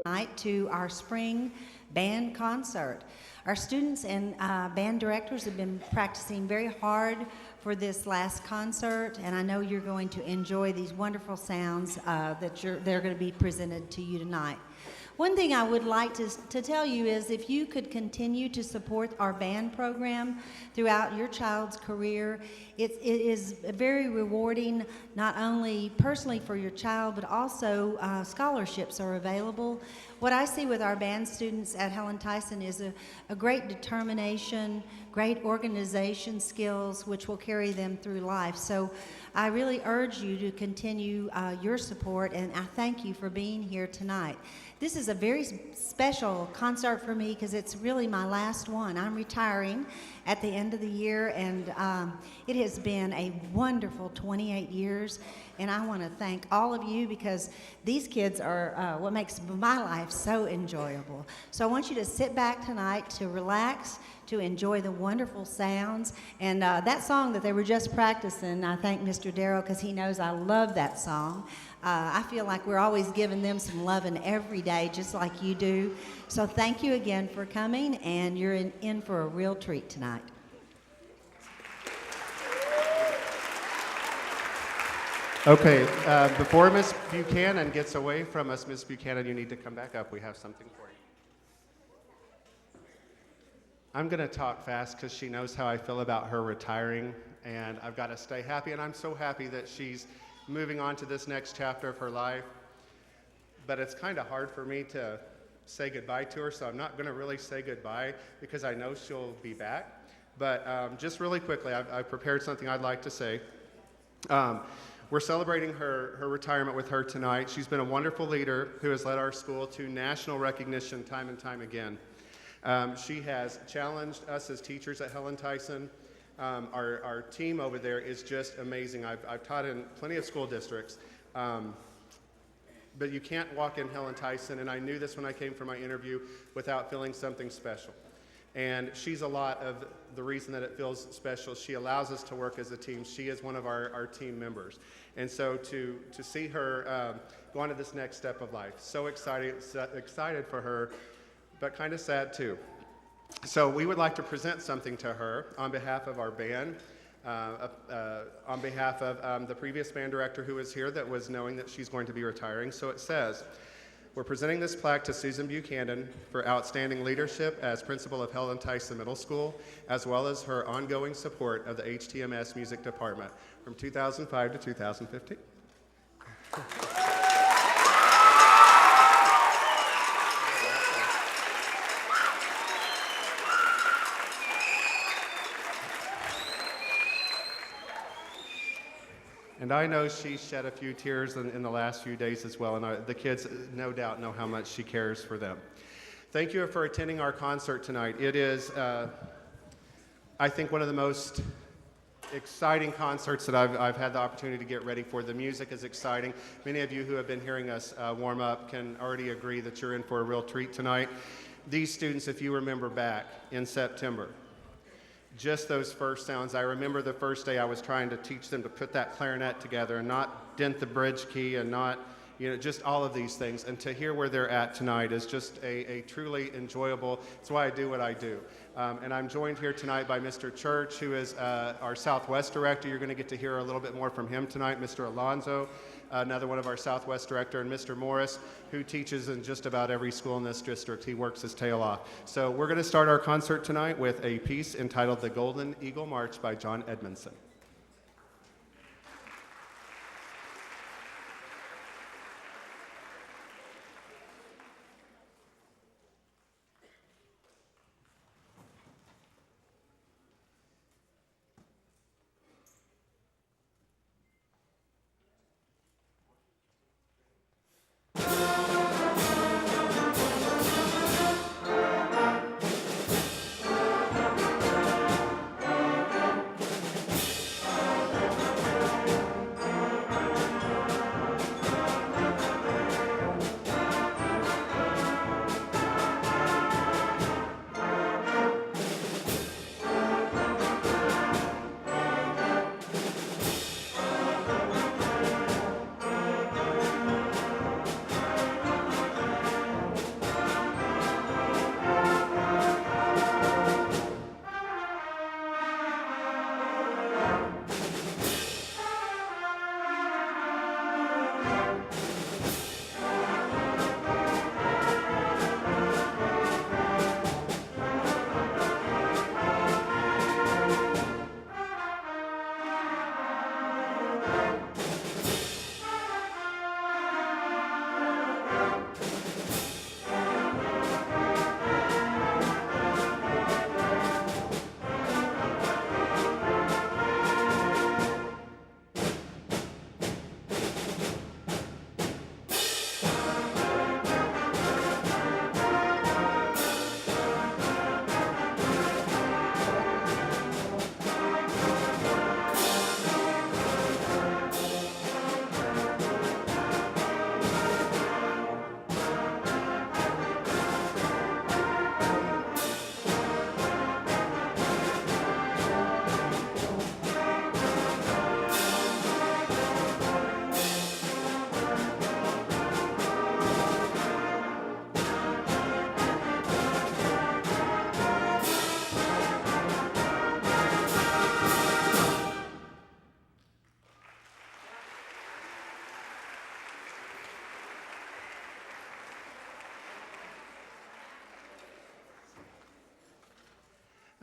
tonight to our spring band concert. Our students and band directors have been practicing very hard for this last concert, and I know you're going to enjoy these wonderful sounds they're going to be presented to you tonight. One thing I would like to tell you is if you could continue to support our band program throughout your child's career, it is very rewarding, not only personally for your child, but also scholarships are available. What I see with our band students at Helen Tyson is a great determination, great organization skills, which will carry them through life. So I really urge you to continue your support, and I thank you for being here tonight. This is a very special concert for me because it's really my last one. I'm retiring at the end of the year, and it has been a wonderful 28 years, and I want to thank all of you because these kids are what makes my life so enjoyable. So I want you to sit back tonight to relax, to enjoy the wonderful sounds. And that song that they were just practicing, I thank Mr. Darrough because he knows I love that song. I feel like we're always giving them some loving every day, just like you do. So thank you again for coming, and you're in for a real treat tonight. Okay, before Miss Buchanan gets away from us, Miss Buchanan, you need to come back up. We have something for you. I'm going to talk fast because she knows how I feel about her retiring, and I've got to stay happy, and I'm so happy that she's moving on to this next chapter of her life. But it's kind of hard for me to say goodbye to her, so I'm not going to really say goodbye because I know she'll be back. But just really quickly, I've prepared something I'd like to say. We're celebrating her retirement with her tonight. She's been a wonderful leader who has led our school to national recognition time and time again. She has challenged us as teachers at Helen Tyson. Our team over there is just amazing. I've taught in plenty of school districts, but you can't walk in Helen Tyson, and I knew this when I came for my interview, without feeling something special. And she's a lot of the reason that it feels special. She allows us to work as a team. She is one of our team members. And so to see her go on to this next step of life, so excited for her, but kind of sad too. So we would like to present something to her on behalf of our band, on behalf of the previous band director who was here that was knowing that she's going to be retiring. So it says, we're presenting this plaque to Susan Buchanan for outstanding leadership as principal of Helen Tyson Middle School, as well as her ongoing support of the HTMS music department from 2005 to 2015. And I know she shed a few tears in the last few days as well, and the kids no doubt know how much she cares for them. Thank you for attending our concert tonight. It is, I think, one of the most exciting concerts that I've had the opportunity to get ready for. The music is exciting. Many of you who have been hearing us warm up can already agree that you're in for a real treat tonight. These students, if you remember back in September, just those first sounds. I remember the first day I was trying to teach them to put that clarinet together and not dent the bridge key and not, just all of these things. And to hear where they're at tonight is just a truly enjoyable, it's why I do what I do. And I'm joined here tonight by Mr. Church, who is our Southwest director. You're going to get to hear a little bit more from him tonight. Mr. Alonzo, another one of our Southwest director, and Mr. Morris, who teaches in just about every school in this district. He works his tail off. So we're going to start our concert tonight with a piece entitled The Golden Eagle March by John Edmondson.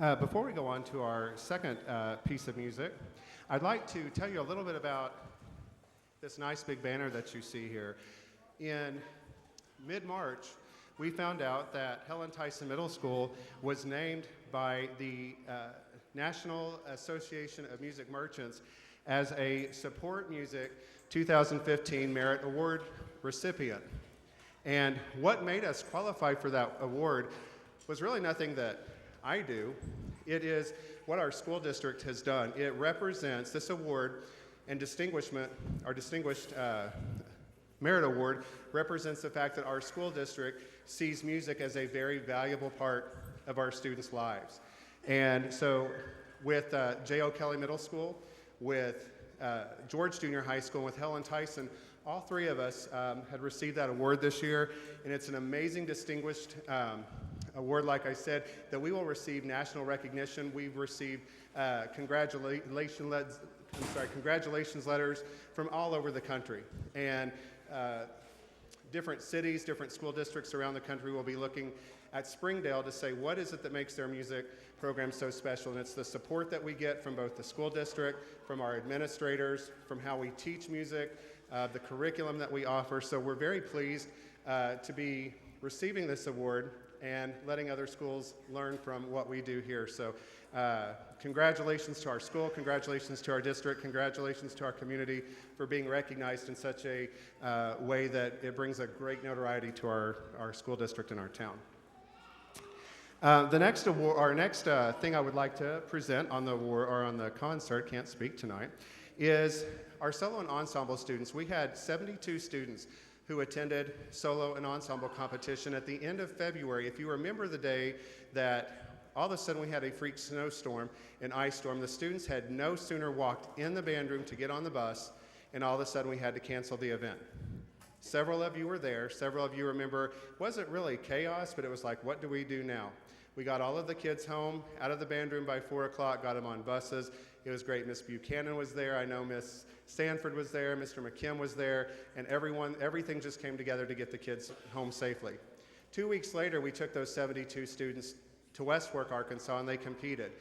Before we go on to our second piece of music, I'd like to tell you a little bit about this nice big banner that you see here. In mid-March, we found out that Helen Tyson Middle School was named by the National Association of Music Merchants as a Support Music 2015 Merit Award recipient. And what made us qualify for that award was really nothing that I do. It is what our school district has done. It represents this award and distinguishment, our distinguished merit award represents the fact that our school district sees music as a very valuable part of our students' lives. And so with J.O. Kelly Middle School, with George Junior High School, and with Helen Tyson, all three of us had received that award this year, and it's an amazing distinguished award, like I said, that we will receive national recognition. We've received congratulations letters from all over the country. And different cities, different school districts around the country will be looking at Springdale to say, what is it that makes their music program so special? And it's the support that we get from both the school district, from our administrators, from how we teach music, the curriculum that we offer. So we're very pleased to be receiving this award and letting other schools learn from what we do here. So congratulations to our school, congratulations to our district, congratulations to our community for being recognized in such a way that it brings a great notoriety to our school district and our town. The next award, our next thing I would like to present on the award, or on the concert, can't speak tonight, is our solo and ensemble students. We had 72 students who attended solo and ensemble competition at the end of February. If you remember the day that all of a sudden we had a freak snowstorm and ice storm, the students had no sooner walked in the band room to get on the bus, and all of a sudden we had to cancel the event. Several of you were there. Several of you remember, it wasn't really chaos, but it was like, what do we do now? We got all of the kids home, out of the band room by 4 o'clock, got them on buses. It was great. Miss Buchanan was there. I know Miss Stanford was there. Mr. McKim was there. And everything just came together to get the kids home safely. 2 weeks later, we took those 72 students to West Fork, Arkansas, and they competed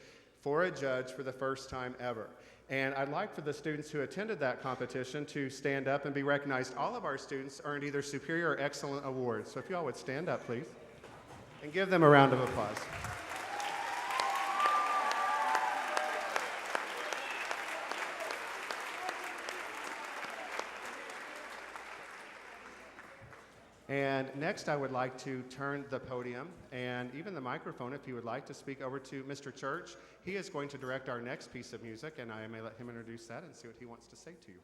for a judge for the first time ever. And I'd like for the students who attended that competition to stand up and be recognized. All of our students earned either Superior or Excellent awards. So if you all would stand up, please, and give them a round of applause. And next, I would like to turn the podium and even the microphone, if you would like, to speak over to Mr. Church. He is going to direct our next piece of music, and I may let him introduce that and see what he wants to say to you.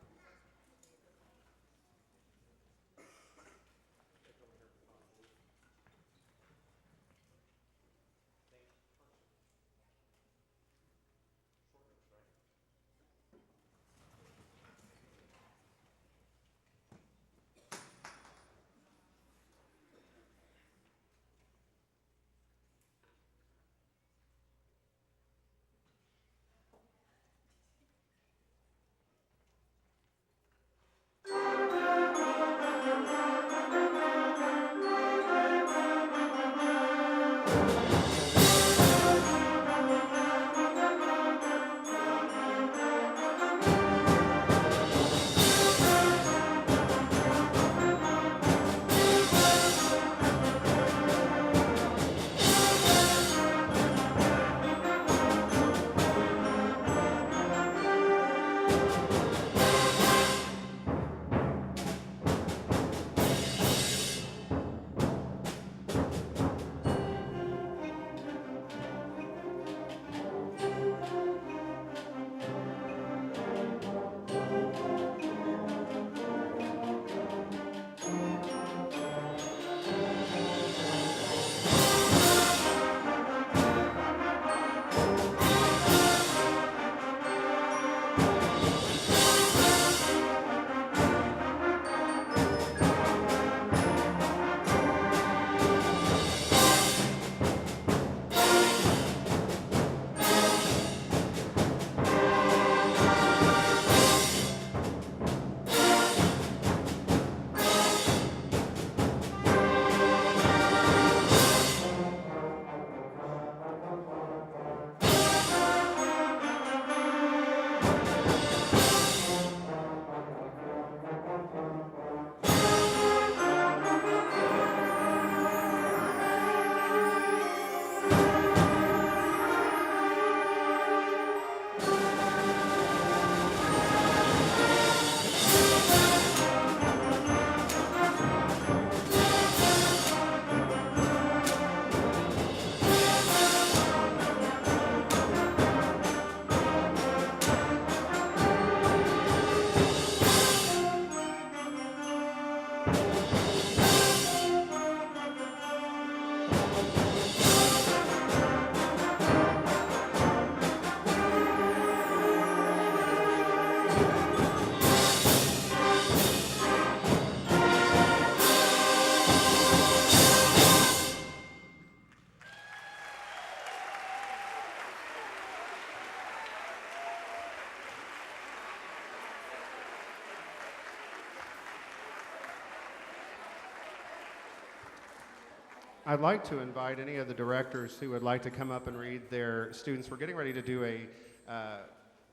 I'd like to invite any of the directors who would like to come up and read their students. We're getting ready to do a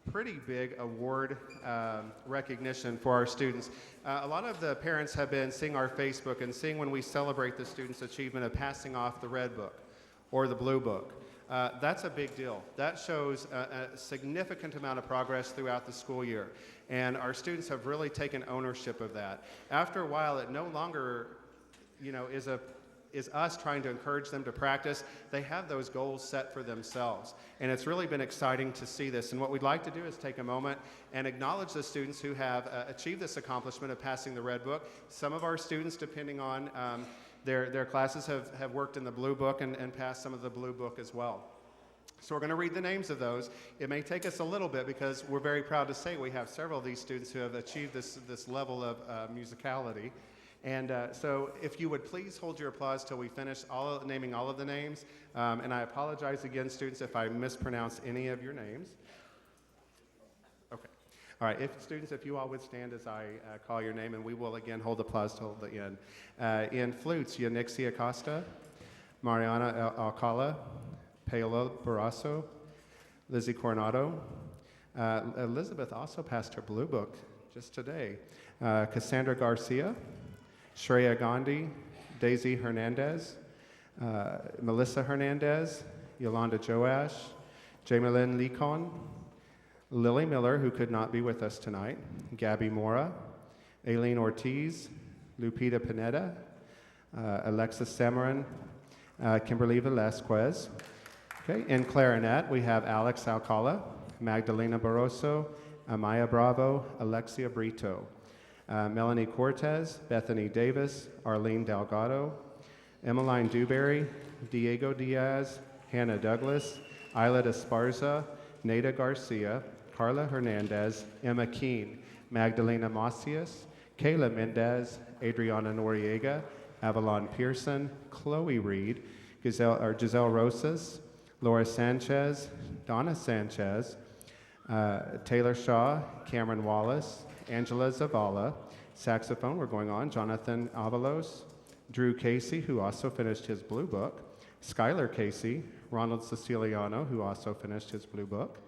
pretty big award recognition for our students. A lot of the parents have been seeing our Facebook and seeing when we celebrate the students' achievement of passing off the red book or the blue book. That's a big deal. That shows a significant amount of progress throughout the school year. And our students have really taken ownership of that. After a while, it no longer, is us trying to encourage them to practice. They have those goals set for themselves. And it's really been exciting to see this. And what we'd like to do is take a moment and acknowledge the students who have achieved this accomplishment of passing the red book. Some of our students, depending on their classes, have worked in the blue book and passed some of the blue book as well. So we're going to read the names of those. It may take us a little bit because we're very proud to say we have several of these students who have achieved this level of musicality. And so if you would please hold your applause till we finish naming all of the names. And I apologize again, students, if I mispronounce any of your names. Okay. All right, students, if you all would stand as I call your name, and we will again hold applause till the end. In flutes, Yanixia Acosta, Mariana Alcala, Paolo Barrasso, Lizzie Coronado. Elizabeth also passed her blue book just today. Cassandra Garcia, Shreya Gandhi, Daisy Hernandez, Melissa Hernandez, Yolanda Joash, Jamelyn Lecon, Lily Miller, who could not be with us tonight, Gabby Mora, Aileen Ortiz, Lupita Pineda, Alexis Samarin, Kimberly Velasquez. Okay, in clarinet, we have Alex Alcala, Magdalena Barroso, Amaya Bravo, Alexia Brito. Melanie Cortez, Bethany Davis, Arlene Delgado, Emmeline Dewberry, Diego Diaz, Hannah Douglas, Isla Esparza, Nada Garcia, Carla Hernandez, Emma Keene, Magdalena Macias, Kayla Mendez, Adriana Noriega, Avalon Pearson, Chloe Reed, Giselle Rosas, Laura Sanchez, Donna Sanchez, Taylor Shaw, Cameron Wallace, Angela Zavala, saxophone, we're going on, Jonathan Avalos, Drew Casey, who also finished his blue book, Skylar Casey, Ronald Siciliano, who also finished his blue book,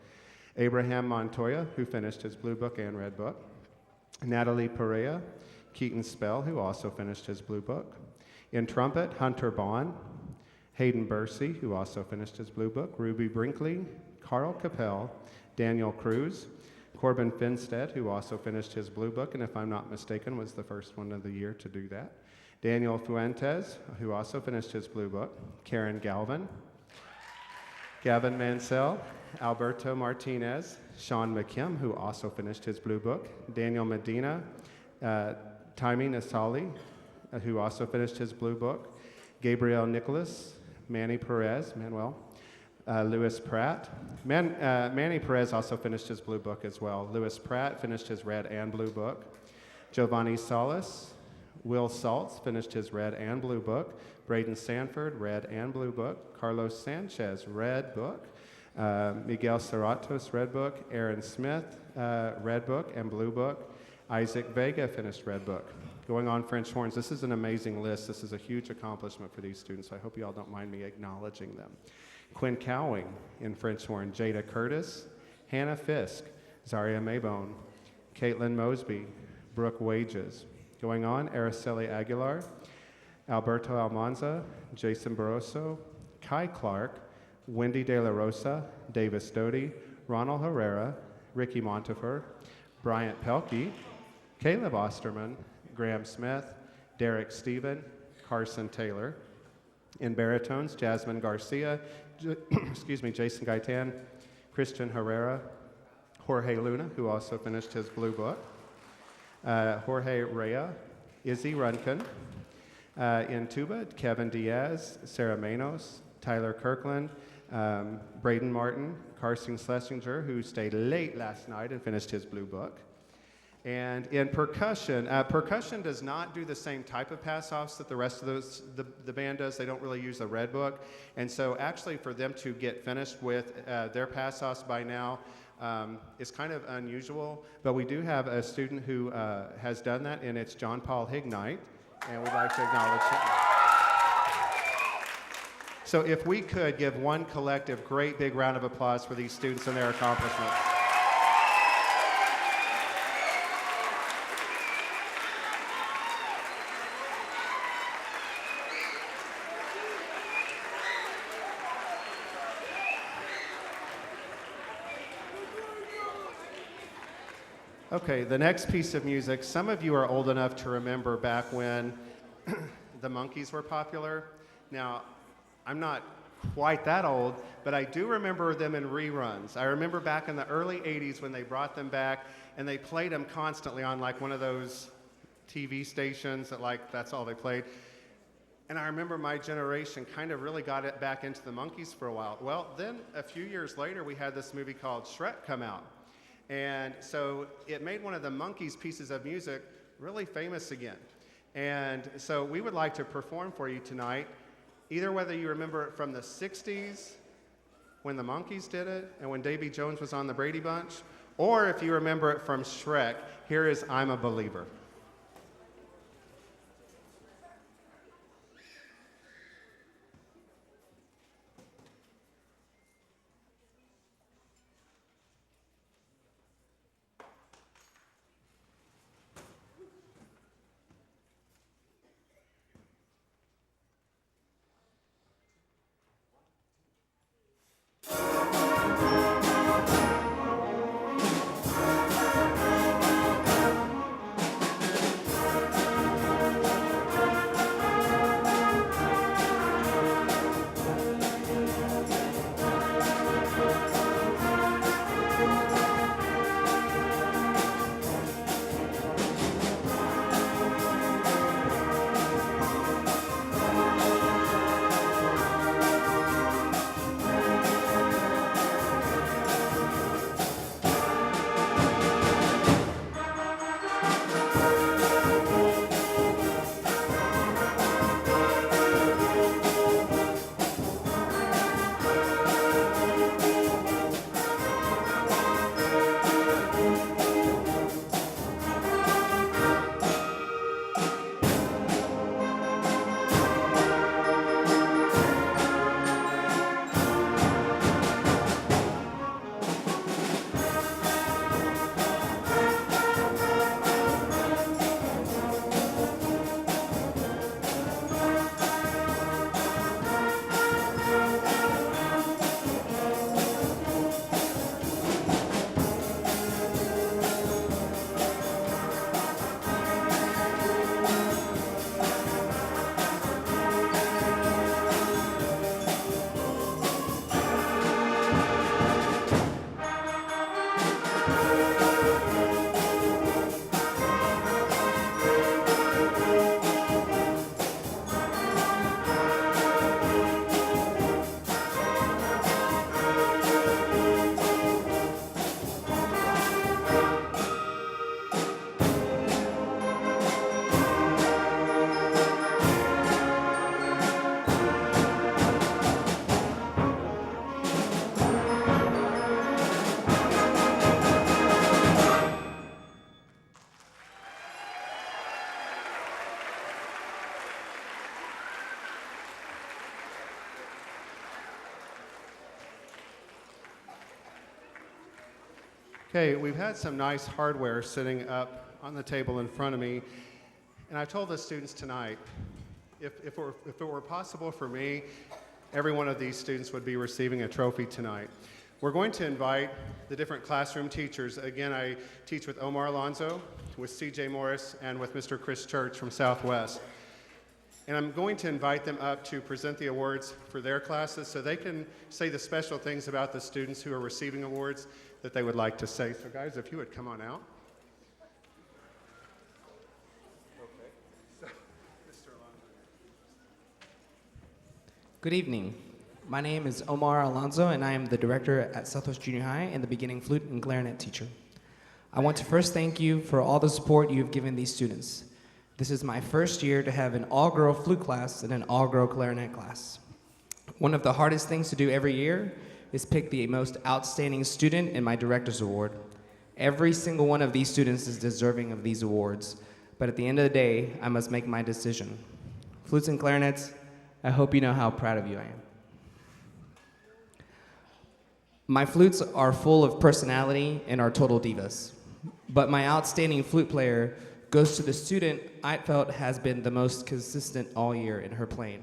Abraham Montoya, who finished his blue book and red book, Natalie Perea, Keaton Spell, who also finished his blue book. In trumpet, Hunter Bond, Hayden Bursey, who also finished his blue book, Ruby Brinkley, Carl Capel, Daniel Cruz, Corbin Finstead, who also finished his blue book, and if I'm not mistaken, was the first one of the year to do that. Daniel Fuentes, who also finished his blue book. Karen Galvin, Gavin Mansell, Alberto Martinez, Sean McKim, who also finished his blue book. Daniel Medina, Taimi Nasali, who also finished his blue book. Gabriel Nicholas, Manny Perez, Manuel, Louis Pratt. Manny Perez also finished his blue book as well. Louis Pratt finished his red and blue book. Giovanni Salas, Will Saltz finished his red and blue book. Braden Sanford, red and blue book. Carlos Sanchez, red book. Miguel Cerratos, red book. Aaron Smith, red book and blue book. Isaac Vega finished red book. Going on French horns, this is an amazing list. This is a huge accomplishment for these students, so I hope you all don't mind me acknowledging them. Quinn Cowing in French horn, Jada Curtis, Hannah Fisk, Zaria Maybone, Caitlin Mosby, Brooke Wages. Going on, Araceli Aguilar, Alberto Almanza, Jason Barroso, Kai Clark, Wendy De La Rosa, Davis Doty, Ronald Herrera, Ricky Montefer, Bryant Pelkey, Caleb Osterman, Graham Smith, Derek Stephen, Carson Taylor. In baritones, Jasmine Garcia, Jason Gaitan, Christian Herrera, Jorge Luna, who also finished his blue book, Jorge Rea, Izzy Runkin. In tuba, Kevin Diaz, Sarah Manos, Tyler Kirkland, Braden Martin, Carson Schlesinger, who stayed late last night and finished his blue book. And in percussion, percussion does not do the same type of pass-offs that the rest of the band does. They don't really use the red book. And so actually for them to get finished with their pass-offs by now is kind of unusual. But we do have a student who has done that, and it's John Paul Hignite, and we'd like to acknowledge him. So if we could give one collective great big round of applause for these students and their accomplishments. Okay, the next piece of music, some of you are old enough to remember back when the Monkees were popular. Now, I'm not quite that old, but I do remember them in reruns. I remember back in the early 80s when they brought them back and they played them constantly on like one of those TV stations that like, that's all they played. And I remember my generation kind of really got it back into the Monkees for a while. Well, then a few years later, we had this movie called Shrek come out. And so it made one of the Monkees pieces of music really famous again. And so we would like to perform for you tonight, either whether you remember it from the 60s, when the Monkees did it, and when Davy Jones was on the Brady Bunch, or if you remember it from Shrek, here is I'm a Believer. Okay, we've had some nice hardware sitting up on the table in front of me, and I told the students tonight, if it were possible for me, every one of these students would be receiving a trophy tonight. We're going to invite the different classroom teachers. Again, I teach with Omar Alonzo, with CJ Morris, and with Mr. Chris Church from Southwest. And I'm going to invite them up to present the awards for their classes so they can say the special things about the students who are receiving awards that they would like to say. So guys, if you would come on out. Okay. So, Mr. Alonzo. Good evening. My name is Omar Alonzo, and I am the director at Southwest Junior High and the beginning flute and clarinet teacher. I want to first thank you for all the support you've given these students. This is my first year to have an all-girl flute class and an all-girl clarinet class. One of the hardest things to do every year is pick the most outstanding student in my director's award. Every single one of these students is deserving of these awards, but at the end of the day, I must make my decision. Flutes and clarinets, I hope you know how proud of you I am. My flutes are full of personality and are total divas, but my outstanding flute player goes to the student I felt has been the most consistent all year in her playing.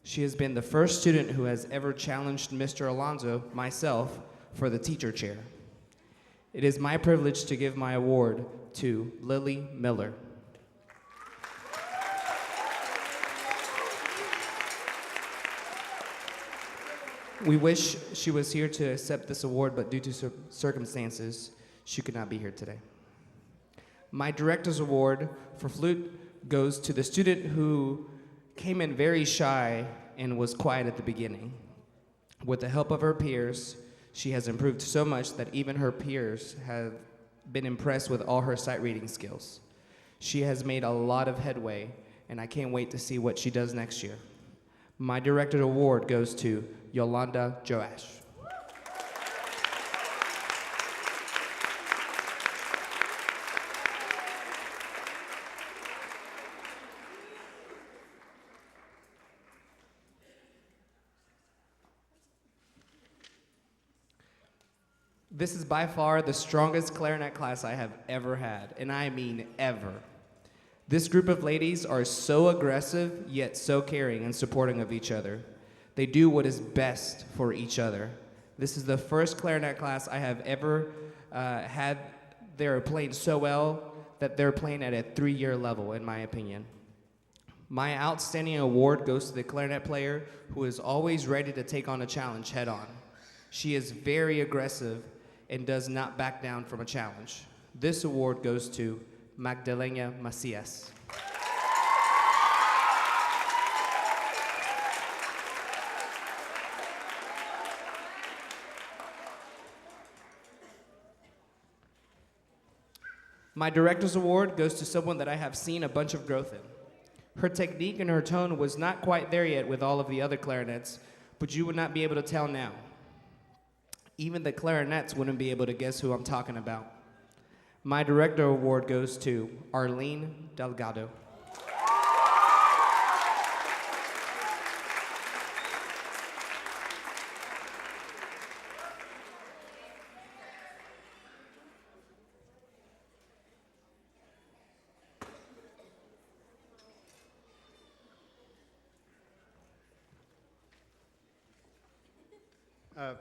She has been the first student who has ever challenged Mr. Alonzo, myself, for the teacher chair. It is my privilege to give my award to Lily Miller. We wish she was here to accept this award, but due to circumstances, she could not be here today. My director's award for flute goes to the student who came in very shy and was quiet at the beginning. With the help of her peers, she has improved so much that even her peers have been impressed with all her sight reading skills. She has made a lot of headway, and I can't wait to see what she does next year. My director's award goes to Yolanda Joash. This is by far the strongest clarinet class I have ever had, and I mean ever. This group of ladies are so aggressive, yet so caring and supporting of each other. They do what is best for each other. This is the first clarinet class I have ever had. They're playing so well that they're playing at a 3-year level, in my opinion. My outstanding award goes to the clarinet player who is always ready to take on a challenge head on. She is very aggressive and does not back down from a challenge. This award goes to Magdalena Macias. My director's award goes to someone that I have seen a bunch of growth in. Her technique and her tone was not quite there yet with all of the other clarinets, but you would not be able to tell now. Even the clarinets wouldn't be able to guess who I'm talking about. My director award goes to Arlene Delgado.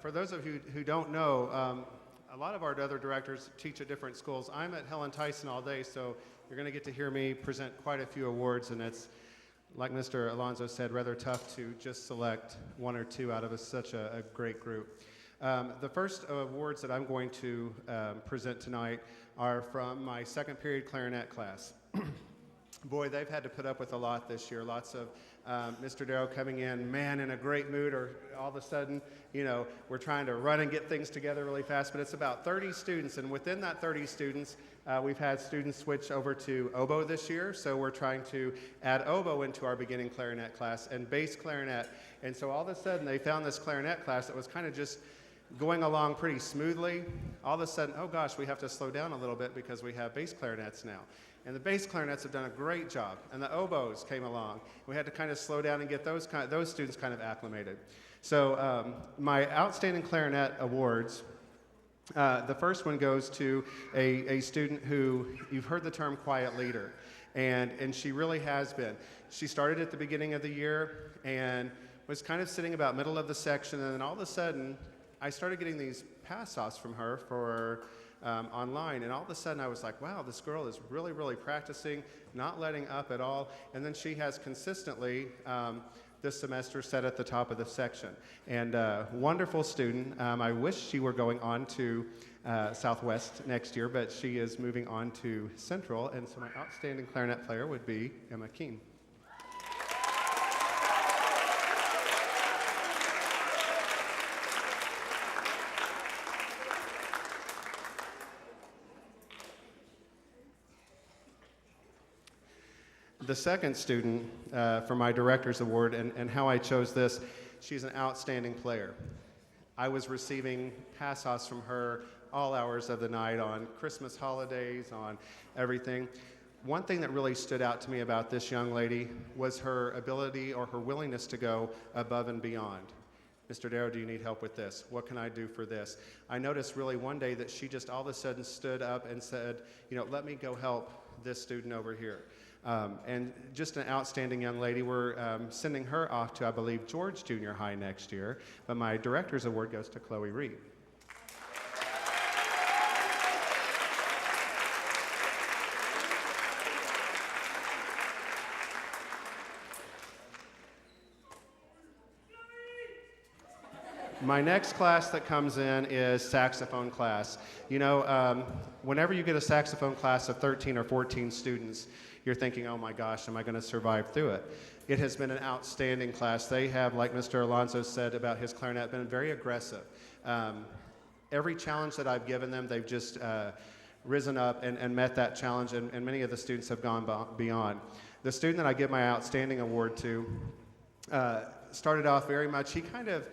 For those of you who don't know, a lot of our other directors teach at different schools. I'm at Helen Tyson all day, so you're going to get to hear me present quite a few awards, and it's, like Mr. Alonzo said, rather tough to just select one or two out of such a great group. The first awards that I'm going to present tonight are from my second period clarinet class. Boy, they've had to put up with a lot this year. Lots of Mr. Darrough coming in, man, in a great mood, or all of a sudden, you know, we're trying to run and get things together really fast, but it's about 30 students, and within that 30 students, we've had students switch over to oboe this year, so we're trying to add oboe into our beginning clarinet class and bass clarinet, and so all of a sudden they found this clarinet class that was kind of just going along pretty smoothly. All of a sudden, oh gosh, we have to slow down a little bit because we have bass clarinets now. And the bass clarinets have done a great job, and the oboes came along. We had to kind of slow down and get those students kind of acclimated. So my outstanding clarinet awards, the first one goes to a student who, you've heard the term quiet leader, and she really has been. She started at the beginning of the year and was kind of sitting about middle of the section, and then all of a sudden, I started getting these pass-offs from her for online, and all of a sudden I was like, wow, this girl is really, really practicing, not letting up at all, and then she has consistently this semester sat at the top of the section. And wonderful student. I wish she were going on to Southwest next year, but she is moving on to Central, and so my outstanding clarinet player would be Emma Keene. The second student for my Director's Award, and how I chose this, she's an outstanding player. I was receiving pass-offs from her all hours of the night on Christmas holidays, on everything. One thing that really stood out to me about this young lady was her ability or her willingness to go above and beyond. Mr. Darrough, do you need help with this? What can I do for this? I noticed really one day that she just all of a sudden stood up and said, you know, let me go help this student over here. And just an outstanding young lady. We're sending her off to, I believe, George Junior High next year. But my Director's Award goes to Chloe Reed. My next class that comes in is saxophone class. You know, whenever you get a saxophone class of 13 or 14 students, you're thinking, oh my gosh, am I going to survive through it? It has been an outstanding class. They have, like Mr. Alonzo said about his clarinet, been very aggressive. Every challenge that I've given them, they've just risen up and met that challenge, and many of the students have gone beyond. The student that I give my outstanding award to started off very much, he kind of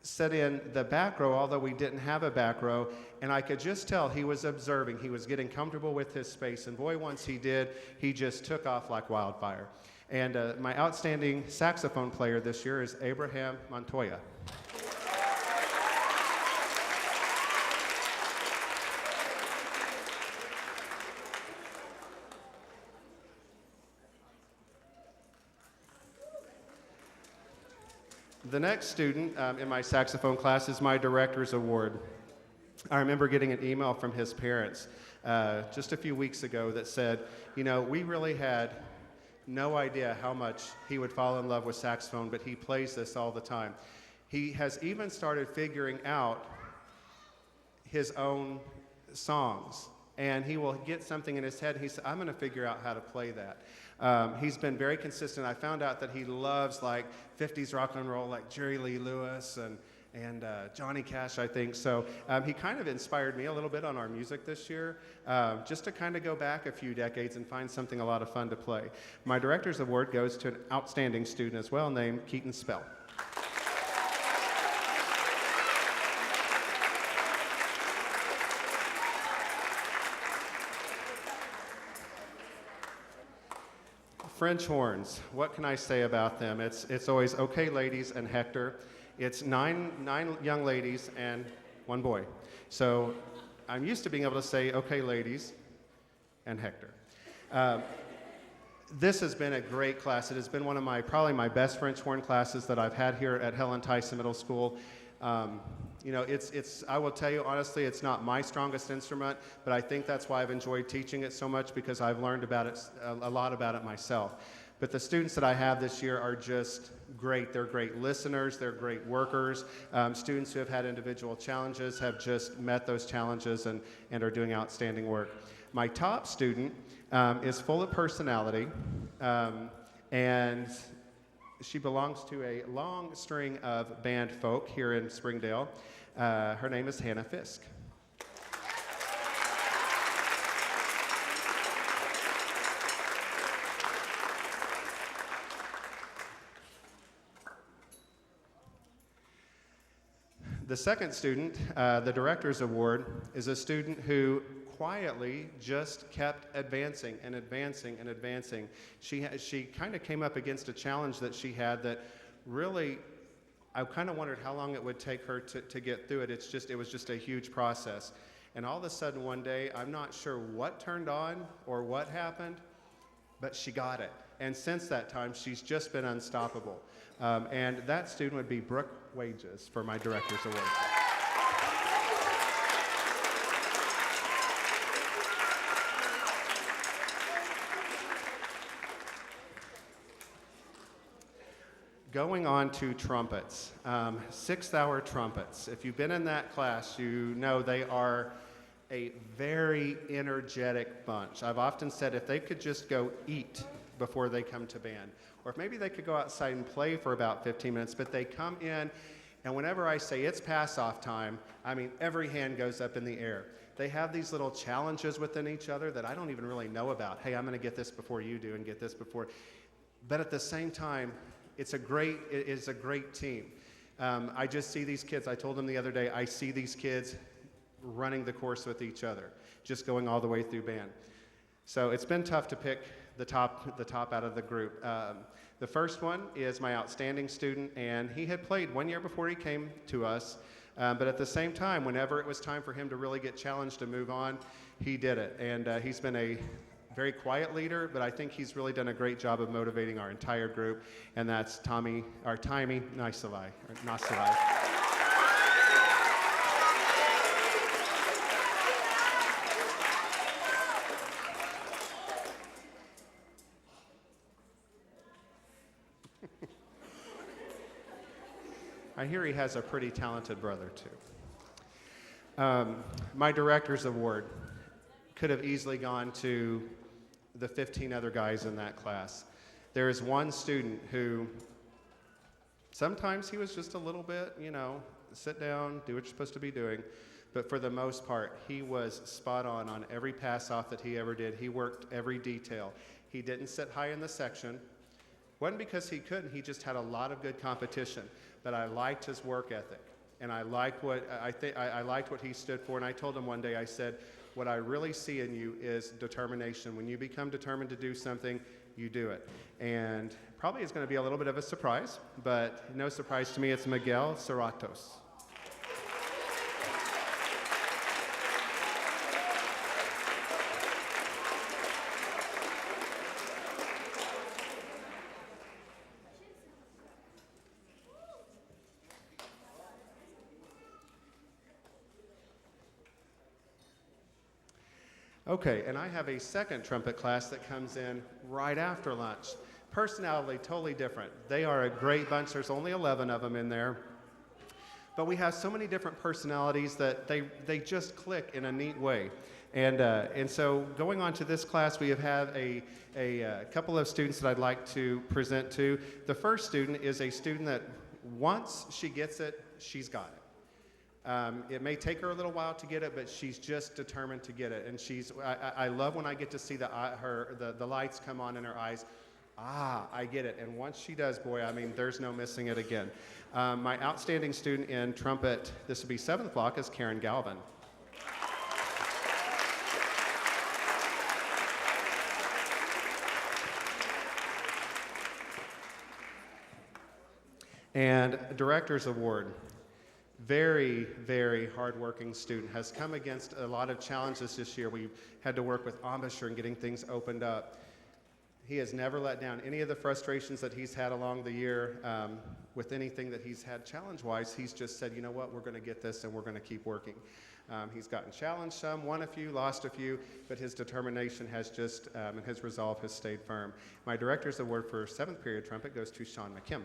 sat in the back row, although we didn't have a back row, and I could just tell he was observing. He was getting comfortable with his space, and boy, once he did, he just took off like wildfire. And my outstanding saxophone player this year is Abraham Montoya. The next student in my saxophone class is my Director's Award. I remember getting an email from his parents just a few weeks ago that said, you know, we really had no idea how much he would fall in love with saxophone, but he plays this all the time. He has even started figuring out his own songs, and he will get something in his head, and he said, I'm going to figure out how to play that. He's been very consistent. I found out that he loves like 50s rock and roll, like Jerry Lee Lewis and Johnny Cash, I think. So he kind of inspired me a little bit on our music this year, just to kind of go back a few decades and find something a lot of fun to play. My Director's Award goes to an outstanding student as well named Keaton Spell. French horns, what can I say about them? It's always okay ladies and Hector. It's nine young ladies and one boy. So I'm used to being able to say okay ladies and Hector. This has been a great class. It has been one of probably my best French horn classes that I've had here at Helen Tyson Middle School. You know, I will tell you honestly, it's not my strongest instrument, but I think that's why I've enjoyed teaching it so much, because I've learned about it, a lot about it myself. But the students that I have this year are just great. They're great listeners, they're great workers. Students who have had individual challenges have just met those challenges and are doing outstanding work. My top student is full of personality, and she belongs to a long string of band folk here in Springdale. Her name is Hannah Fisk. The second student, the Director's Award, is a student who quietly just kept advancing and advancing and advancing. She kind of came up against a challenge that she had that really, I kind of wondered how long it would take her to get through it. It was just a huge process. And all of a sudden one day, I'm not sure what turned on or what happened, but she got it. And since that time, she's just been unstoppable. And that student would be Brooke Wages for my Director's Award. Going on to trumpets, 6th-hour trumpets. If you've been in that class, you know they are a very energetic bunch. I've often said if they could just go eat before they come to band, or if maybe they could go outside and play for about 15 minutes, but they come in, and whenever I say it's pass-off time, I mean every hand goes up in the air. They have these little challenges within each other that I don't even really know about. Hey, I'm going to get this before you do and get this before. But at the same time, it is a great team. I just see these kids. I told them the other day, I see these kids running the course with each other, just going all the way through band. So it's been tough to pick the top out of the group. The first one is my outstanding student, and he had played 1 year before he came to us. But at the same time, whenever it was time for him to really get challenged to move on, he did it. And he's been a very quiet leader, but I think he's really done a great job of motivating our entire group, and that's Timey Nasavai. I hear he has a pretty talented brother, too. My director's award could have easily gone to the 15 other guys in that class. There is one student who, sometimes he was just a little bit, sit down, do what you're supposed to be doing. But for the most part, he was spot on every pass off that he ever did. He worked every detail. He didn't sit high in the section. Wasn't because he couldn't, he just had a lot of good competition. But I liked his work ethic, and I liked what he stood for. And I told him one day, I said, what I really see in you is determination. When you become determined to do something, you do it. And probably it's going to be a little bit of a surprise, but no surprise to me, it's Miguel Cerratos. Okay, and I have a second trumpet class that comes in right after lunch. Personality, totally different. They are a great bunch. There's only 11 of them in there. But we have so many different personalities that they just click in a neat way. And so going on to this class, we have a couple of students that I'd like to present to. The first student is a student that once she gets it, she's got it. It may take her a little while to get it, but she's just determined to get it. And I love when I get to see the lights come on in her eyes. I get it. And once she does, boy, I mean, there's no missing it again. My outstanding student in trumpet, this will be 7th block, is Karen Galvin. And Director's Award. Very, very hardworking student, has come against a lot of challenges this year. We've had to work with embouchure and getting things opened up. He has never let down any of the frustrations that he's had along the year with anything that he's had challenge-wise. He's just said, you know what, we're going to get this and we're going to keep working. He's gotten challenged some, won a few, lost a few, but his determination has just, and his resolve has stayed firm. My Director's Award for 7th period trumpet goes to Sean McKim.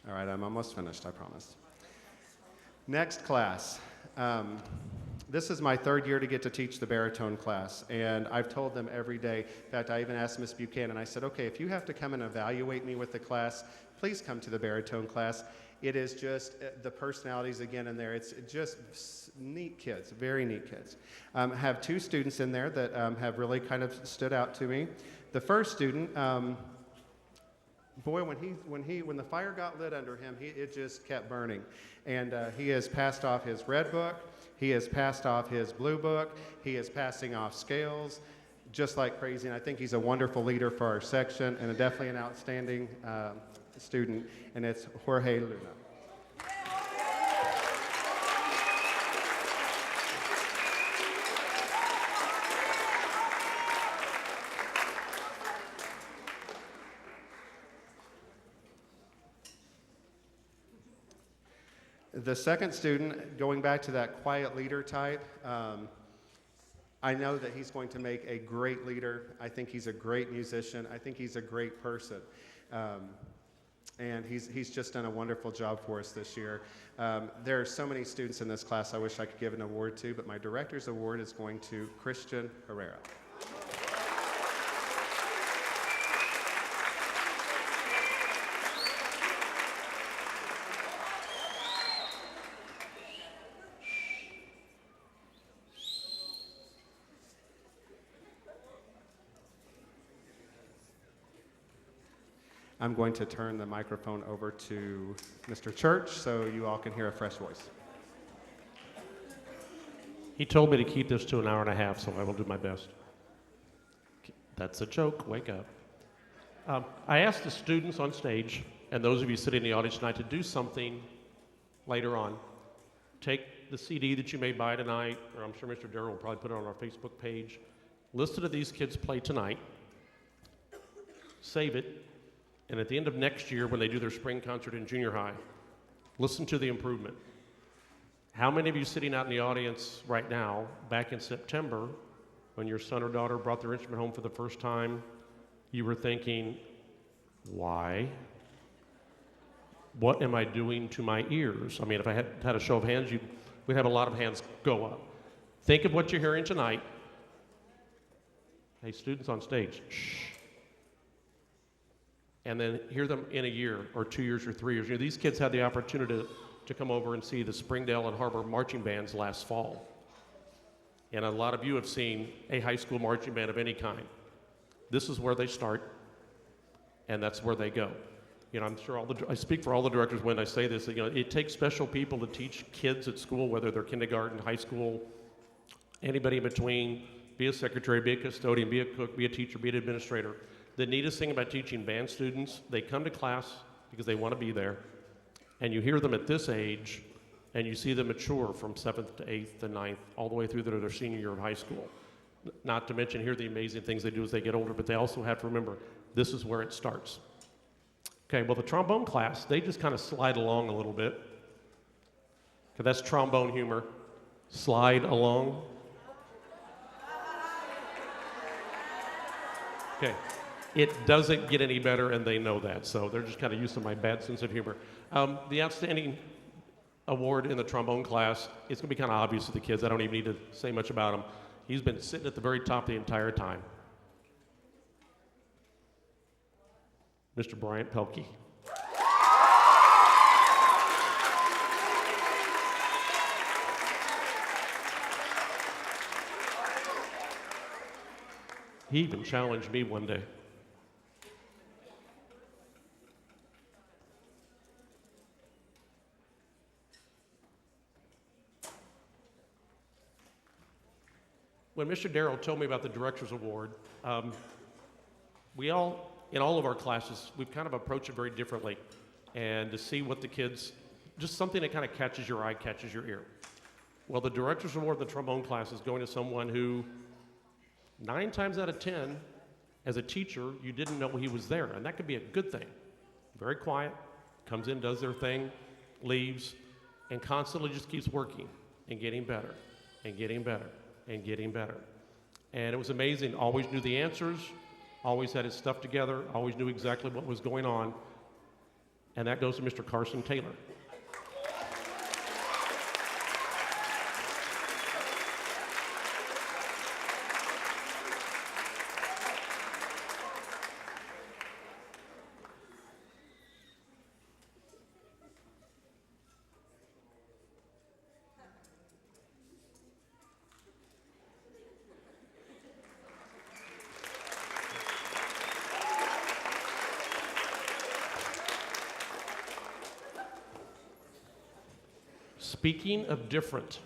All right, I'm almost finished, I promise. Next class. This is my 3rd year to get to teach the baritone class, and I've told them every day. In fact, I even asked Miss Buchanan, I said, okay, if you have to come and evaluate me with the class, please come to the baritone class. It is just the personalities again in there. It's just neat kids, very neat kids. I have 2 students in there that have really kind of stood out to me. The first student, boy, when the fire got lit under him, it just kept burning. And he has passed off his red book, he has passed off his blue book, he is passing off scales, just like crazy. And I think he's a wonderful leader for our section and definitely an outstanding student, and it's Jorge Luna. The second student, going back to that quiet leader type, I know that he's going to make a great leader. I think he's a great musician. I think he's a great person. And he's just done a wonderful job for us this year. There are so many students in this class I wish I could give an award to, but my Director's Award is going to Christian Herrera. I'm going to turn the microphone over to Mr. Church so you all can hear a fresh voice. He told me to keep this to an hour and a half, so I will do my best. That's a joke. Wake up. I asked the students on stage, and those of you sitting in the audience tonight, to do something later on. Take the CD that you may buy tonight, or I'm sure Mr. Darrough will probably put it on our Facebook page. Listen to these kids play tonight. Save it. And at the end of next year, when they do their spring concert in junior high, listen to the improvement. How many of you sitting out in the audience right now, back in September, when your son or daughter brought their instrument home for the first time, you were thinking, why? What am I doing to my ears? I mean, if I had a show of hands, we'd have a lot of hands go up. Think of what you're hearing tonight. Hey, students on stage, shh. And then hear them in a year or 2 years or 3 years. You know, these kids had the opportunity to come over and see the Springdale and HAR-BER marching bands last fall. And a lot of you have seen a high school marching band of any kind. This is where they start, and that's where they go. You know, I'm sure I speak for all the directors when I say this, that, you know, it takes special people to teach kids at school, whether they're kindergarten, high school, anybody in between, be a secretary, be a custodian, be a cook, be a teacher, be an administrator. The neatest thing about teaching band students, they come to class because they want to be there, and you hear them at this age, and you see them mature from 7th to 8th to 9th, all the way through their senior year of high school. Not to mention here the amazing things they do as they get older, but they also have to remember, this is where it starts. Okay, well, the trombone class, they just kind of slide along a little bit. Okay, that's trombone humor. Slide along. Okay, it doesn't get any better, and they know that, so they're just kind of used to my bad sense of humor. The outstanding award in the trombone class, it's going to be kind of obvious to the kids. I don't even need to say much about him. He's been sitting at the very top the entire time. Mr. Bryant Pelkey. He even challenged me one day. When Mr. Darrough told me about the Director's Award, in all of our classes, we've kind of approached it very differently. And to see what the kids, just something that kind of catches your eye, catches your ear. Well, the Director's Award in the trombone class is going to someone who, 9 times out of 10, as a teacher, you didn't know he was there. And that could be a good thing. Very quiet, comes in, does their thing, leaves, and constantly just keeps working and getting better and getting better and getting better. And it was amazing, always knew the answers, always had his stuff together, always knew exactly what was going on. And that goes to Mr. Carson Taylor. Speaking of different,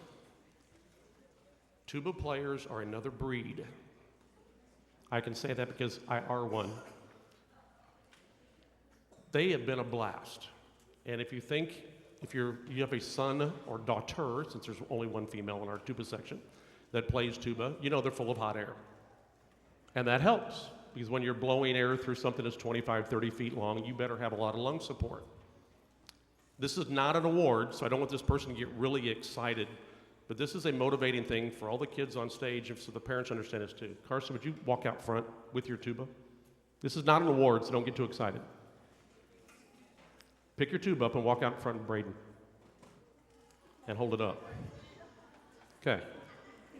tuba players are another breed. I can say that because I are one. They have been a blast. And if you have a son or daughter, since there's only one female in our tuba section that plays tuba, you know they're full of hot air. And that helps, because when you're blowing air through something that's 25, 30 feet long, you better have a lot of lung support. This is not an award, so I don't want this person to get really excited, but this is a motivating thing for all the kids on stage, so the parents understand this too. Carson, would you walk out front with your tuba? This is not an award, so don't get too excited. Pick your tuba up and walk out in front of Braden. And hold it up. Okay.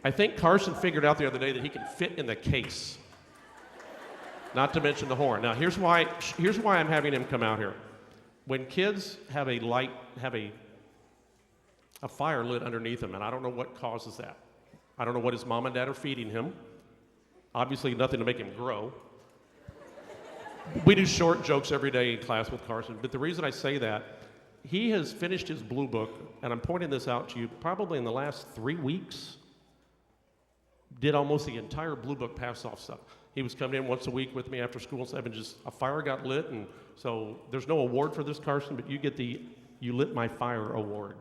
I think Carson figured out the other day that he can fit in the case. Not to mention the horn. Now, here's why I'm having him come out here. When kids have a fire lit underneath them, and I don't know what causes that. I don't know what his mom and dad are feeding him. Obviously nothing to make him grow. We do short jokes every day in class with Carson, but the reason I say that, he has finished his blue book, and I'm pointing this out to you, probably in the last 3 weeks, did almost the entire blue book pass-off stuff. He was coming in once a week with me after school and stuff, and just a fire got lit, and so there's no award for this, Carson, but you get the You Lit My Fire award.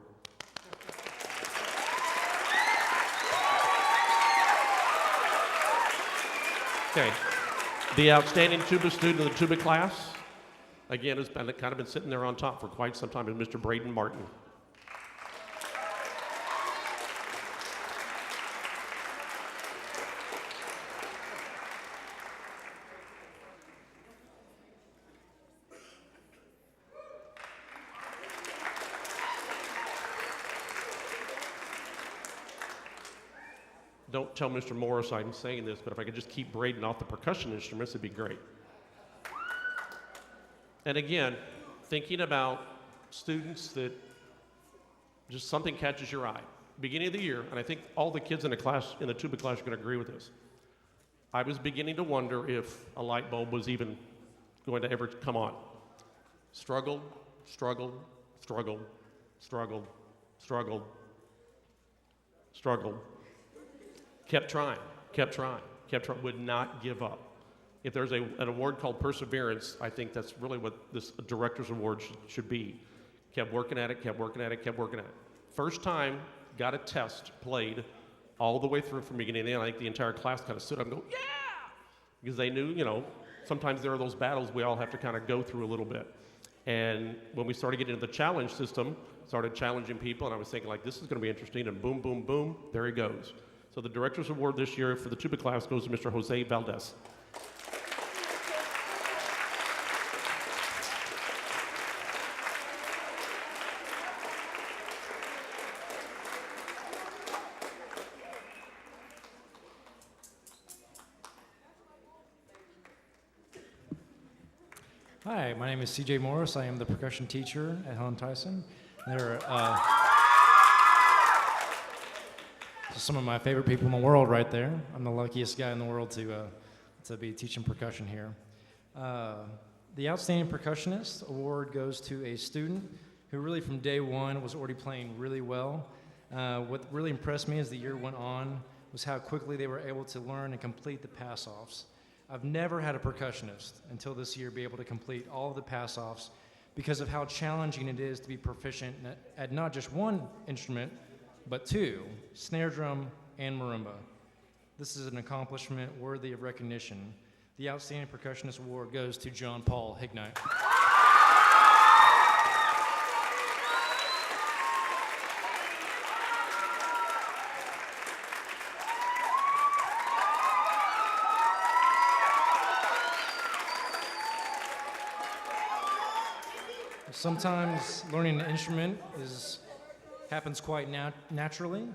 Okay. The outstanding tuba student of the tuba class, again, has been, kind of been sitting there on top for quite some time, is Mr. Braden Martin. Don't tell Mr. Morris I'm saying this, but if I could just keep Braden off the percussion instruments, it'd be great. And again, thinking about students that just something catches your eye. Beginning of the year, and I think all the kids in the class, in the tuba class, are going to agree with this. I was beginning to wonder if a light bulb was even going to ever come on. Struggled, struggled, struggled, struggled, struggled, struggled. Kept trying, would not give up. If there's an award called perseverance, I think that's really what this director's award should be. Kept working at it, kept working at it, kept working at it. First time, got a test played all the way through from beginning to end. I think the entire class kind of stood up and go, yeah! Because they knew, sometimes there are those battles we all have to kind of go through a little bit. And when we started getting into the challenge system, started challenging people, and I was thinking, like, this is going to be interesting, and boom, boom, boom, there he goes. So the Director's Award this year for the tuba class goes to Mr. Jose Valdez. Hi, my name is CJ Morris. I am the percussion teacher at Helen Tyson. They're some of my favorite people in the world right there. I'm the luckiest guy in the world to be teaching percussion here. The Outstanding Percussionist Award goes to a student who really from day one was already playing really well. What really impressed me as the year went on was how quickly they were able to learn and complete the pass-offs. I've never had a percussionist until this year be able to complete all of the pass-offs because of how challenging it is to be proficient at not just one instrument, but two, snare drum and marimba. This is an accomplishment worthy of recognition. The Outstanding Percussionist Award goes to John Paul Hignite. Sometimes learning an instrument happens quite naturally.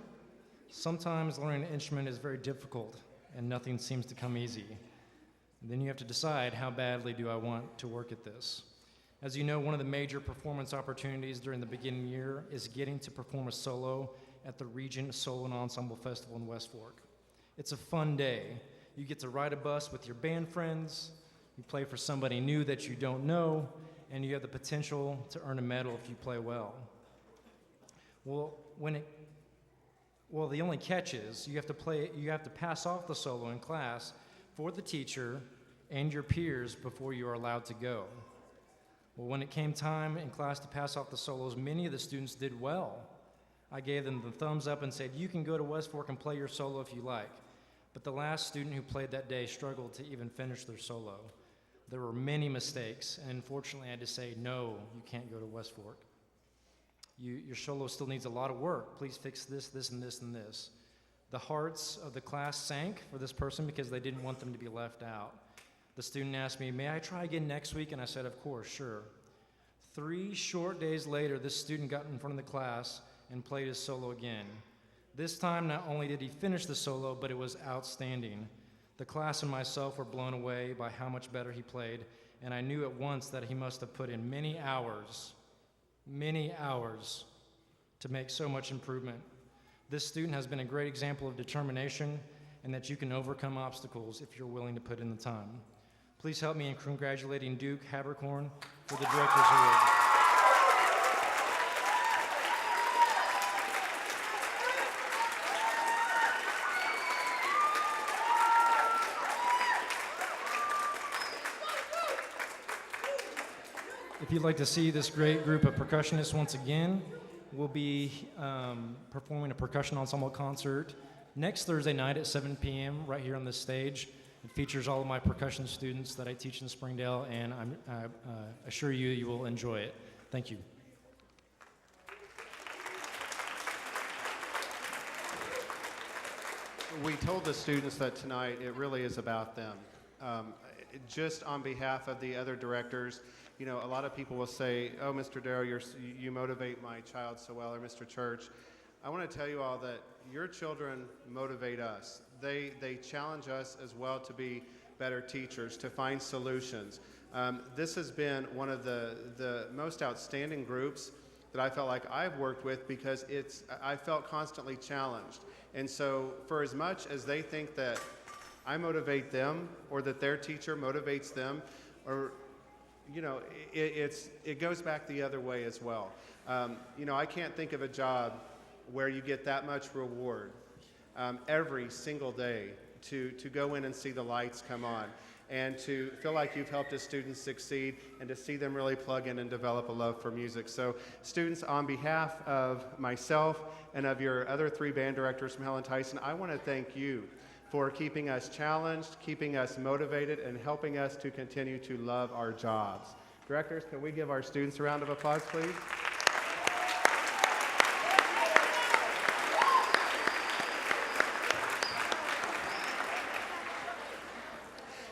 Sometimes learning an instrument is very difficult and nothing seems to come easy. And then you have to decide, how badly do I want to work at this? As you know, one of the major performance opportunities during the beginning year is getting to perform a solo at the Regent Solo and Ensemble Festival in West Fork. It's a fun day. You get to ride a bus with your band friends, you play for somebody new that you don't know, and you have the potential to earn a medal if you play well. Well, the only catch is you have to pass off the solo in class for the teacher and your peers before you are allowed to go. Well, when it came time in class to pass off the solos, many of the students did well. I gave them the thumbs up and said, you can go to West Fork and play your solo if you like. But the last student who played that day struggled to even finish their solo. There were many mistakes, and unfortunately I had to say, no, you can't go to West Fork. Your solo still needs a lot of work. Please fix this, this, and this, and this. The hearts of the class sank for this person because they didn't want them to be left out. The student asked me, may I try again next week? And I said, of course, sure. 3 short days later, this student got in front of the class and played his solo again. This time, not only did he finish the solo, but it was outstanding. The class and myself were blown away by how much better he played, and I knew at once that he must have put in many hours to make so much improvement. This student has been a great example of determination and that you can overcome obstacles if you're willing to put in the time. Please help me in congratulating Duke Habercorn for the Director's Award. If you'd like to see this great group of percussionists once again, we'll be performing a percussion ensemble concert next Thursday night at 7 p.m. right here on this stage. It features all of my percussion students that I teach in Springdale, and I assure you, you will enjoy it. Thank you. We told the students that tonight it really is about them. Just on behalf of the other directors, you know, a lot of people will say, oh, Mr. Darrough, you motivate my child so well, or Mr. Church. I want to tell you all that your children motivate us. They challenge us as well to be better teachers, to find solutions. This has been one of the most outstanding groups that I felt like I've worked with, because I felt constantly challenged. And so for as much as they think that I motivate them, or that their teacher motivates them, or, you know, it goes back the other way as well. You know, I can't think of a job where you get that much reward every single day to go in and see the lights come on, and to feel like you've helped a student succeed, and to see them really plug in and develop a love for music. So students, on behalf of myself and of your other 3 band directors from Helen Tyson, I want to thank you for keeping us challenged, keeping us motivated, and helping us to continue to love our jobs. Directors, can we give our students a round of applause, please?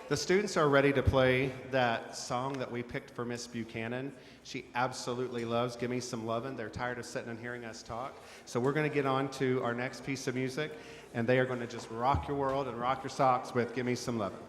The students are ready to play that song that we picked for Miss Buchanan. She absolutely loves Gimme Some Lovin'. They're tired of sitting and hearing us talk. So we're going to get on to our next piece of music, and they are going to just rock your world and rock your socks with Gimme Some Lovin'.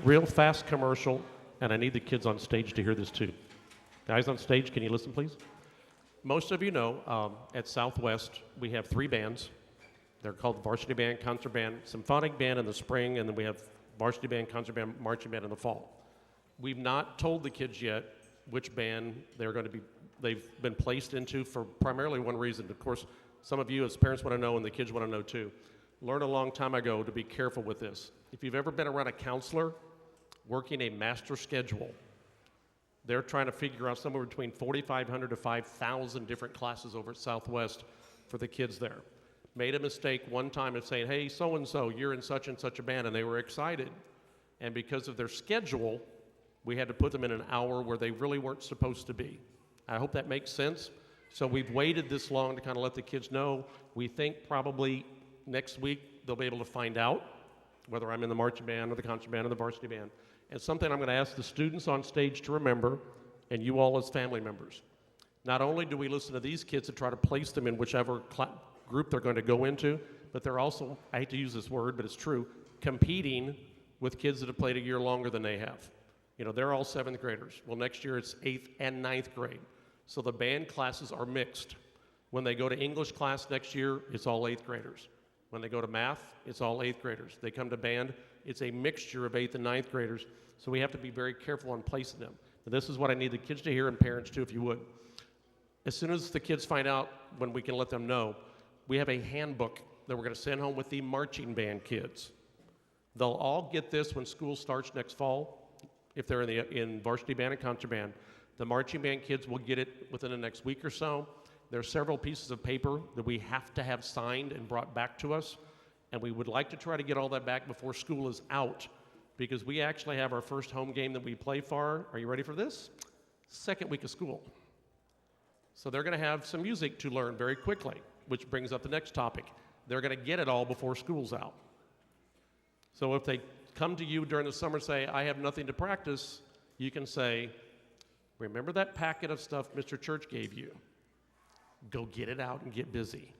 real fast commercial, and I need the kids on stage to hear this too. Guys on stage, can you listen, please? Most of you know at Southwest we have 3 bands. They're called Varsity Band, Concert Band, Symphonic Band in the spring, and then we have Varsity Band, Concert Band, Marching Band in the fall. We've not told the kids yet which band they're going to be. They've been placed into for primarily one reason. Of course, some of you as parents want to know and the kids want to know too. Learned a long time ago to be careful with this. If you've ever been around a counselor working a master schedule, they're trying to figure out somewhere between 4,500 to 5,000 different classes over at Southwest for the kids there. Made a mistake one time of saying, hey, so-and-so, you're in such and such a band, and they were excited. And because of their schedule, we had to put them in an hour where they really weren't supposed to be. I hope that makes sense. So we've waited this long to kind of let the kids know. We think probably next week they'll be able to find out whether I'm in the marching band or the concert band or the varsity band. And something I'm going to ask the students on stage to remember, and you all as family members. Not only do we listen to these kids and try to place them in whichever group they're going to go into, but they're also, I hate to use this word, but it's true, competing with kids that have played a year longer than they have. You know, they're all 7th graders. Well, next year it's 8th and 9th grade. So the band classes are mixed. When they go to English class next year, it's all 8th graders. When they go to math, it's all 8th graders. They come to band, it's a mixture of 8th and 9th graders. So we have to be very careful on placing them. And this is what I need the kids to hear and parents too, if you would. As soon as the kids find out when we can let them know, we have a handbook that we're going to send home with the marching band kids. They'll all get this when school starts next fall. If they're in varsity band and concert band, the marching band kids will get it within the next week or so. There are several pieces of paper that we have to have signed and brought back to us, and we would like to try to get all that back before school is out, because we actually have our first home game that we play for. Are you ready for this? 2nd week of school. So they're going to have some music to learn very quickly, which brings up the next topic. They're going to get it all before school's out. So if they come to you during the summer and say, I have nothing to practice, you can say, remember that packet of stuff Mr. Church gave you? Go get it out and get busy.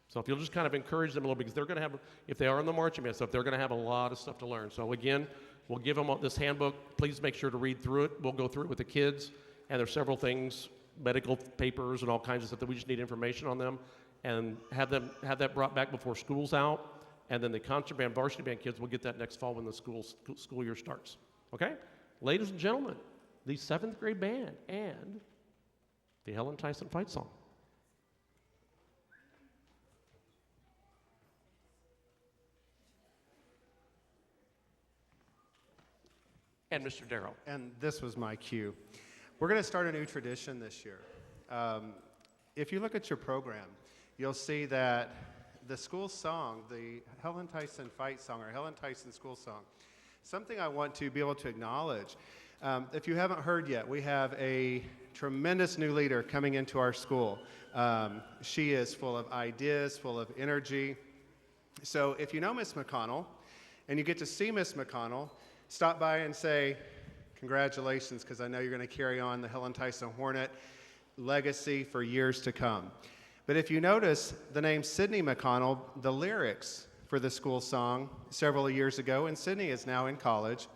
So if you'll just kind of encourage them a little bit, because they're going to have, if they are in the marching band stuff, they're going to have a lot of stuff to learn. So again, we'll give them this handbook. Please make sure to read through it. We'll go through it with the kids, and there's several things, medical papers and all kinds of stuff that we just need information on them, and have that brought back before school's out. And then the concert band, varsity band kids will get that next fall when the school year starts. Okay? Ladies and gentlemen, the 7th grade band and the Helen Tyson fight song. And Mr. Darrough. And this was my cue. We're going to start a new tradition this year. If you look at your program, you'll see that the school song, the Helen Tyson fight song, or Helen Tyson school song, something I want to be able to acknowledge. If you haven't heard yet, we have a tremendous new leader coming into our school. She is full of ideas, full of energy. So if you know Miss McConnell, and you get to see Miss McConnell, stop by and say, congratulations, because I know you're going to carry on the Helen Tyson Hornet legacy for years to come. But if you notice the name Sydney McConnell, the lyrics for the school song several years ago, and Sydney is now in college,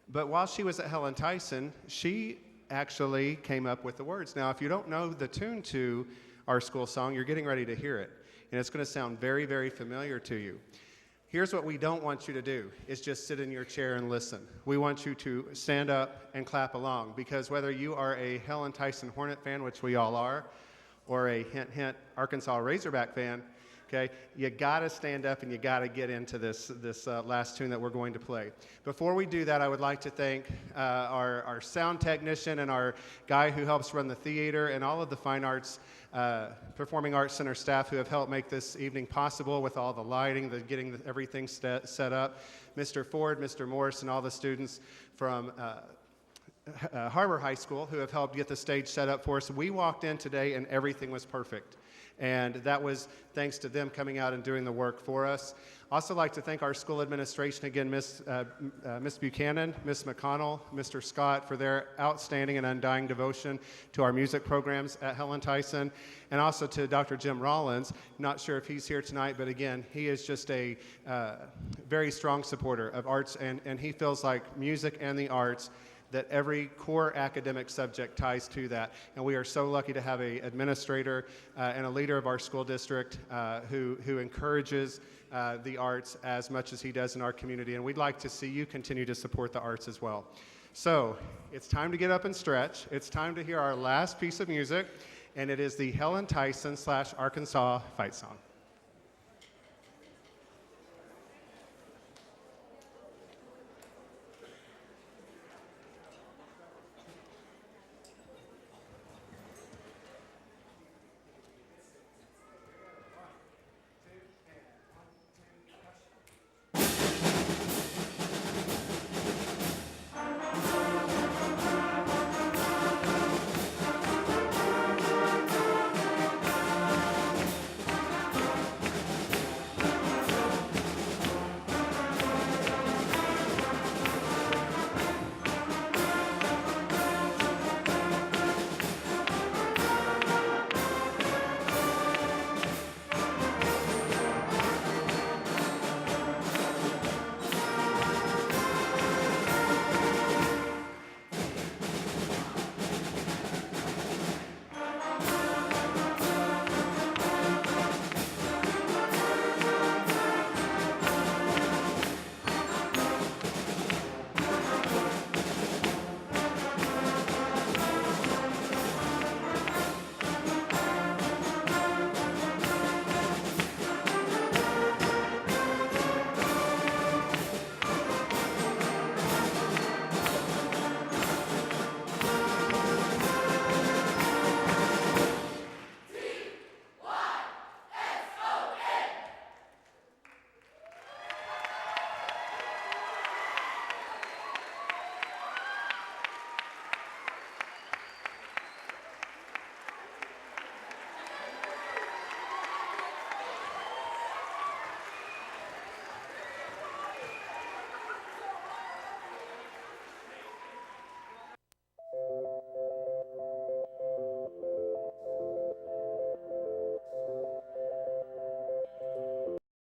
but while she was at Helen Tyson, she actually came up with the words. Now, if you don't know the tune to our school song, you're getting ready to hear it, and it's going to sound very, very familiar to you. Here's what we don't want you to do, is just sit in your chair and listen. We want you to stand up and clap along, because whether you are a Helen Tyson Hornet fan, which we all are, or a hint, hint, Arkansas Razorback fan, okay, you got to stand up and you got to get into this last tune that we're going to play. Before we do that, I would like to thank our sound technician and our guy who helps run the theater and all of the fine arts, Performing Arts Center staff who have helped make this evening possible with all the lighting, getting everything set up. Mr. Ford, Mr. Morris, and all the students from HAR-BER High School, who have helped get the stage set up for us. We walked in today and everything was perfect. And that was thanks to them coming out and doing the work for us. Also like to thank our school administration again, Miss Buchanan, Miss McConnell, Mr. Scott, for their outstanding and undying devotion to our music programs at Helen Tyson, and also to Dr. Jim Rollins. Not sure if he's here tonight, but again, he is just a very strong supporter of arts, and he feels like music and the arts, that every core academic subject ties to that. And we are so lucky to have an administrator and a leader of our school district who encourages the arts as much as he does in our community. And we'd like to see you continue to support the arts as well. So it's time to get up and stretch. It's time to hear our last piece of music, and it is the Helen Tyson / Arkansas fight song.